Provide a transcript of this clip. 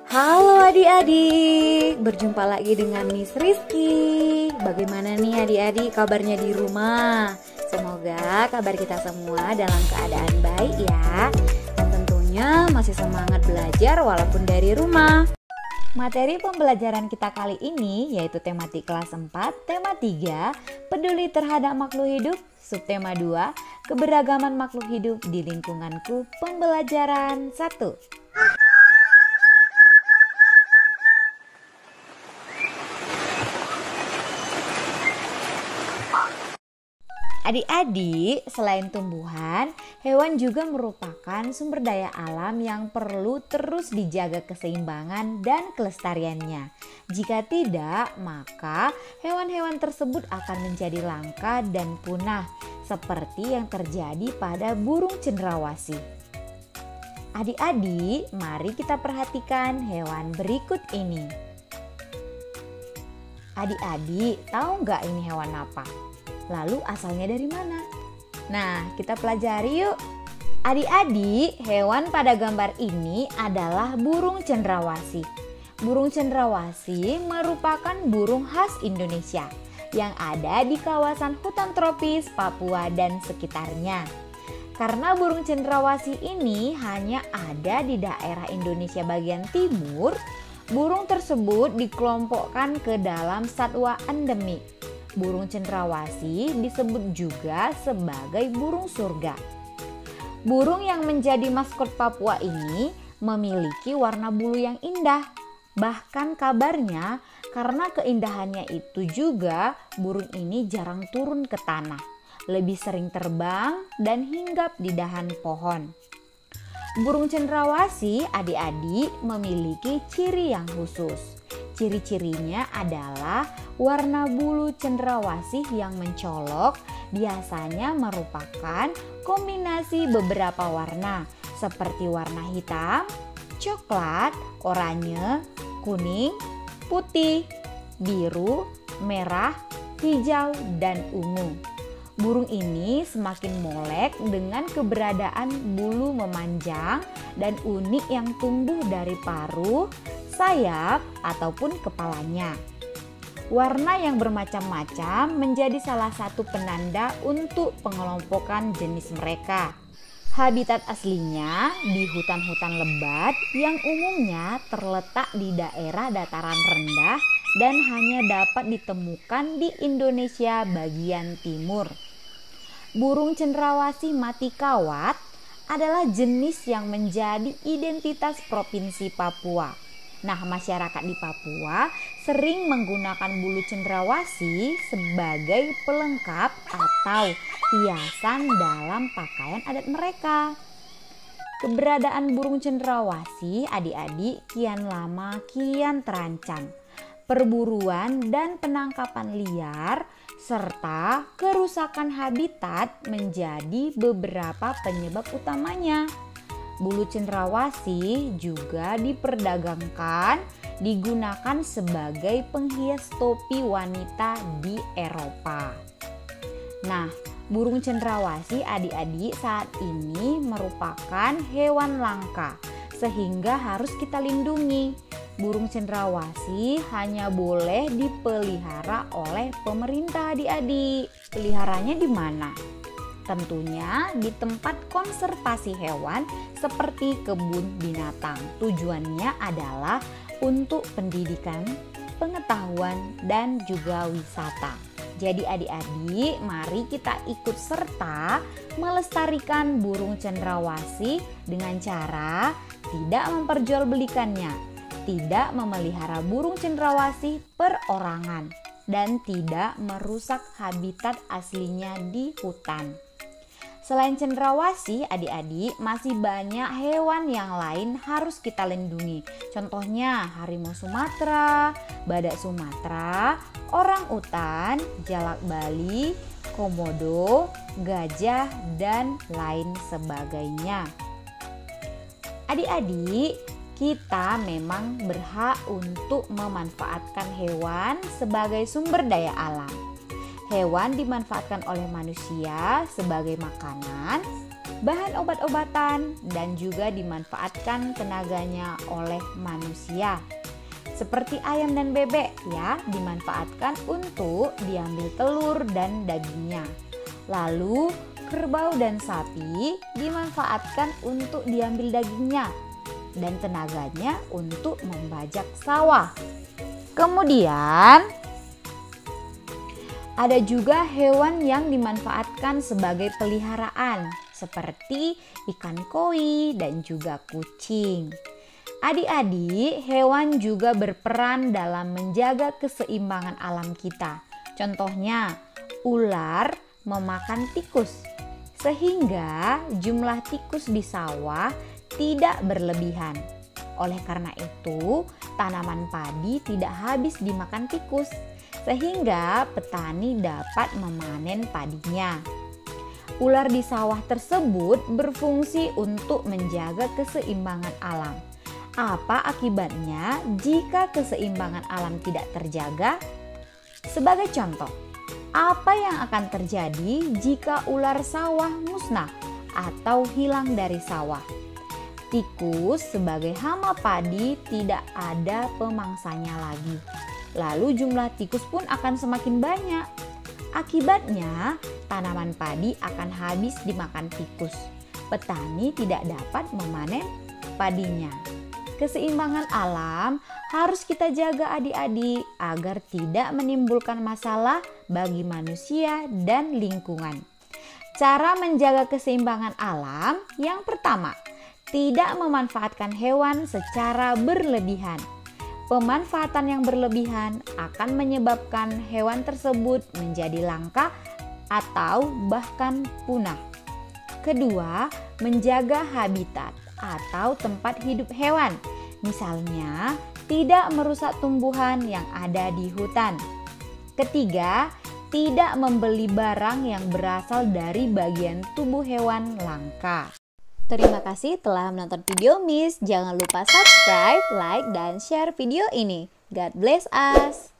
Halo adik-adik, berjumpa lagi dengan Miss Rizky. Bagaimana nih adik-adik kabarnya di rumah? Semoga kabar kita semua dalam keadaan baik ya. Dan tentunya masih semangat belajar walaupun dari rumah. Materi pembelajaran kita kali ini yaitu tematik kelas 4, tema 3, peduli terhadap makhluk hidup, subtema 2, keberagaman makhluk hidup di lingkunganku, pembelajaran 1. Adik-adik, selain tumbuhan, hewan juga merupakan sumber daya alam yang perlu terus dijaga keseimbangan dan kelestariannya. Jika tidak, maka hewan-hewan tersebut akan menjadi langka dan punah, seperti yang terjadi pada burung cendrawasih. Adik-adik, mari kita perhatikan hewan berikut ini. Adik-adik, tahu nggak ini hewan apa? Lalu asalnya dari mana? Nah, kita pelajari yuk. Adik-adik, hewan pada gambar ini adalah burung cendrawasih. Burung cendrawasih merupakan burung khas Indonesia yang ada di kawasan hutan tropis Papua dan sekitarnya. Karena burung cendrawasih ini hanya ada di daerah Indonesia bagian timur, burung tersebut dikelompokkan ke dalam satwa endemik. Burung cendrawasih disebut juga sebagai burung surga. Burung yang menjadi maskot Papua ini memiliki warna bulu yang indah. Bahkan kabarnya karena keindahannya itu juga burung ini jarang turun ke tanah. Lebih sering terbang dan hinggap di dahan pohon. Burung cendrawasih adik-adik memiliki ciri yang khusus. Ciri-cirinya adalah warna bulu cendrawasih yang mencolok, biasanya merupakan kombinasi beberapa warna seperti warna hitam, coklat, oranye, kuning, putih, biru, merah, hijau, dan ungu. Burung ini semakin molek dengan keberadaan bulu memanjang dan unik yang tumbuh dari paruh, sayap, ataupun kepalanya. Warna yang bermacam-macam menjadi salah satu penanda untuk pengelompokan jenis mereka. Habitat aslinya di hutan-hutan lebat yang umumnya terletak di daerah dataran rendah dan hanya dapat ditemukan di Indonesia bagian timur. Burung cendrawasih mati kawat adalah jenis yang menjadi identitas Provinsi Papua. Nah, masyarakat di Papua sering menggunakan bulu cendrawasih sebagai pelengkap atau hiasan dalam pakaian adat mereka. Keberadaan burung cendrawasih adik-adik kian lama kian terancam. Perburuan dan penangkapan liar serta kerusakan habitat menjadi beberapa penyebab utamanya. Bulu cendrawasih juga diperdagangkan, digunakan sebagai penghias topi wanita di Eropa. Nah, burung cendrawasih adik-adik saat ini merupakan hewan langka sehingga harus kita lindungi. Burung cendrawasih hanya boleh dipelihara oleh pemerintah adik-adik. Peliharanya di mana? Tentunya di tempat konservasi hewan seperti kebun binatang. Tujuannya adalah untuk pendidikan, pengetahuan, dan juga wisata. Jadi adik-adik, mari kita ikut serta melestarikan burung cendrawasih dengan cara tidak memperjualbelikannya, tidak memelihara burung cendrawasih perorangan, dan tidak merusak habitat aslinya di hutan. Selain cendrawasih, adik-adik masih banyak hewan yang lain harus kita lindungi. Contohnya harimau Sumatera, badak Sumatera, orang-utan, jalak Bali, komodo, gajah, dan lain sebagainya. Adik-adik, kita memang berhak untuk memanfaatkan hewan sebagai sumber daya alam. Hewan dimanfaatkan oleh manusia sebagai makanan, bahan obat-obatan, dan juga dimanfaatkan tenaganya oleh manusia. Seperti ayam dan bebek ya, dimanfaatkan untuk diambil telur dan dagingnya. Lalu kerbau dan sapi dimanfaatkan untuk diambil dagingnya dan tenaganya untuk membajak sawah. Kemudian ada juga hewan yang dimanfaatkan sebagai peliharaan seperti ikan koi dan juga kucing. Adik-adik, hewan juga berperan dalam menjaga keseimbangan alam kita. Contohnya, ular memakan tikus, sehingga jumlah tikus di sawah tidak berlebihan. Oleh karena itu, tanaman padi tidak habis dimakan tikus, sehingga petani dapat memanen padinya. Ular di sawah tersebut berfungsi untuk menjaga keseimbangan alam. Apa akibatnya jika keseimbangan alam tidak terjaga? Sebagai contoh, apa yang akan terjadi jika ular sawah musnah atau hilang dari sawah? Tikus sebagai hama padi tidak ada pemangsanya lagi. Lalu jumlah tikus pun akan semakin banyak. Akibatnya, tanaman padi akan habis dimakan tikus. Petani tidak dapat memanen padinya. Keseimbangan alam harus kita jaga adik-adik agar tidak menimbulkan masalah bagi manusia dan lingkungan. Cara menjaga keseimbangan alam yang pertama, tidak memanfaatkan hewan secara berlebihan. Pemanfaatan yang berlebihan akan menyebabkan hewan tersebut menjadi langka atau bahkan punah. Kedua, menjaga habitat atau tempat hidup hewan. Misalnya, tidak merusak tumbuhan yang ada di hutan. Ketiga, tidak membeli barang yang berasal dari bagian tubuh hewan langka. Terima kasih telah menonton video Miss. Jangan lupa subscribe, like, dan share video ini. God bless us.